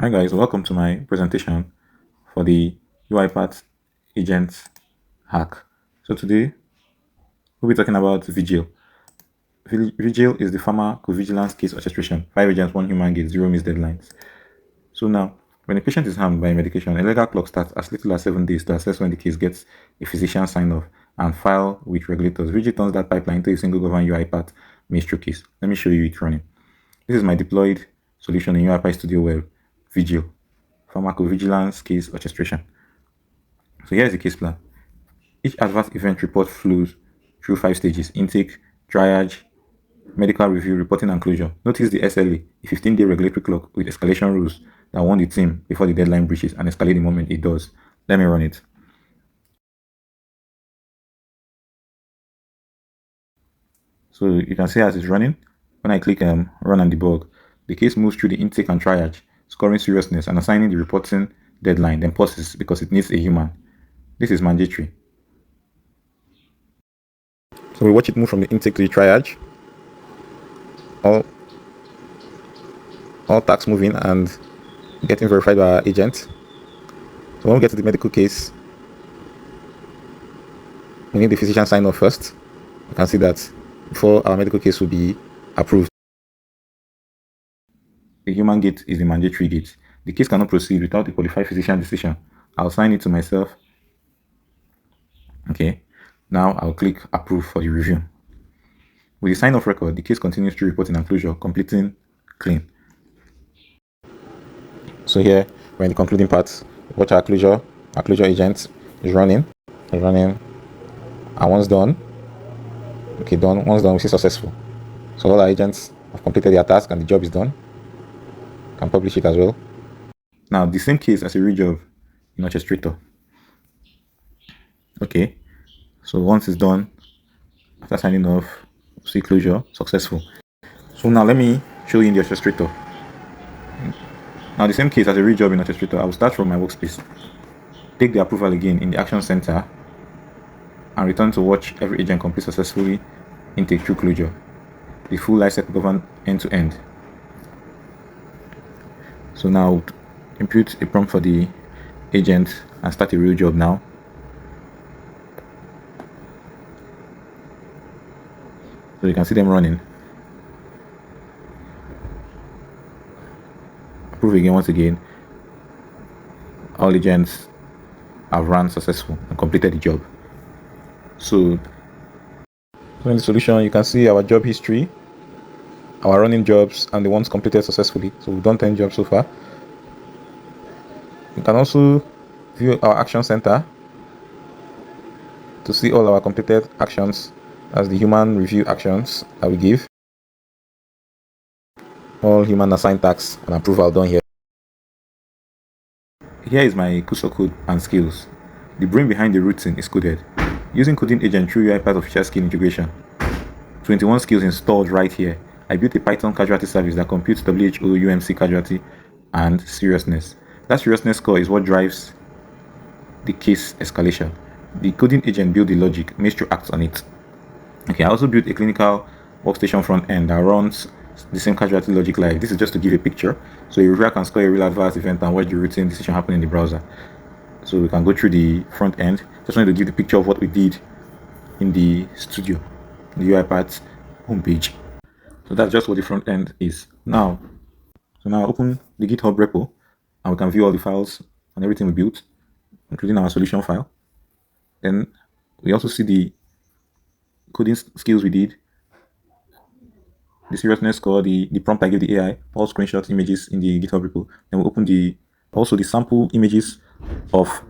Hi guys, welcome to my presentation for the UiPath Agent Hack. So today we'll be talking about VIGIL. VIGIL is the Pharmacovigilance case orchestration. 5 agents, 1 human gate, 0 missed deadlines. So now, when a patient is harmed by a medication, a legal clock starts as little as 7 days to assess when the case gets a physician sign-off and file with regulators. VIGIL turns that pipeline into a single governed UiPath Maestro case. Let me show you it running. This is my deployed solution in UiPath Studio Web, VIGIL. Pharmacovigilance case orchestration. So here is the case plan. Each adverse event report flows through 5 stages: intake, triage, medical review, reporting, and closure. Notice the SLA, a 15-day regulatory clock with escalation rules that warn the team before the deadline breaches and escalate the moment it does. Let me run it. So you can see as it's running, when I click run and debug, the case moves through the intake and triage, scoring seriousness and assigning the reporting deadline, then pauses because it needs a human. This is mandatory. So we watch it move from the intake to the triage. All tasks moving and getting verified by our agent. So when we get to the medical case, we need the physician sign off first. You can see that before our medical case will be approved. The human gate is the mandatory gate. The case cannot proceed without a qualified physician decision. I'll sign it to myself. Okay, now I'll click approve for the review. With the sign off record, the case continues to reporting and closure, completing clean. So here we're in the concluding part. Watch our closure agent is running, and once done, okay, done. Once done, we see successful. So all our agents have completed their task and the job is done. Can publish it as well. Now the same case as a real job in Orchestrator. Okay, so once it's done, after signing off, see closure successful. So now let me show you in the Orchestrator. Now the same case as a real job in Orchestrator, I will start from my workspace, take the approval again in the action center, and return to watch every agent complete successfully intake through closure. The full lifecycle governed end to end. So now impute a prompt for the agent and start a real job now. So you can see them running. Approve again once again. All agents have run successful and completed the job. So in the solution, you can see our job history, our running jobs, and the ones completed successfully. So we've done 10 jobs so far. You can also view our action center to see all our completed actions as the human review actions that we give. All human assigned tasks and approval done here. Here is my cursor code and skills. The brain behind the routine is coded. Using coding agent through UiPath official skill integration. 21 skills installed right here. I built a Python casualty service that computes WHO-UMC casualty and seriousness. That seriousness score is what drives the case escalation. The coding agent built the logic, Maestro acts on it. Okay, I also built a clinical workstation front end that runs the same casualty logic live. This is just to give a picture, so a reviewer can score a real adverse event and watch the routine decision happen in the browser. So we can go through the front end. Just wanted to give the picture of what we did in the studio, the UiPath homepage. So that's just what the front end is. Now open the GitHub repo and we can view all the files and everything we built, including our solution file. Then we also see the coding skills we did, the seriousness score, the prompt I gave the AI, all screenshots, images in the GitHub repo. Then we open the sample images of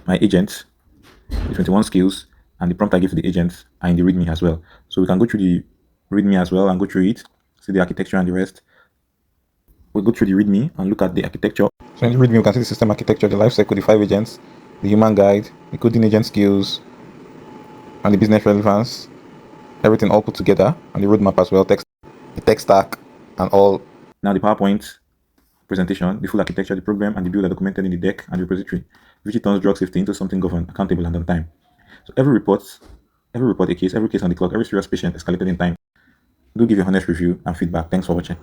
my agent, the 21 skills, and the prompt I gave to the agent are in the README as well. So we can go through the README as well and go through it, see the architecture and the rest. We'll go through the README and look at the architecture. So in the README, we can see the system architecture, the lifecycle, the 5 agents, the human guide, the coding agent skills, and the business relevance. Everything all put together, and the roadmap as well, the tech stack, and all. Now the PowerPoint presentation, the full architecture, the program, and the build are documented in the deck and the repository, which turns drug safety into something governed, accountable, and on time. So every report a case, every case on the clock, every serious patient escalated in time. Do give a honest review and feedback. Thanks for watching.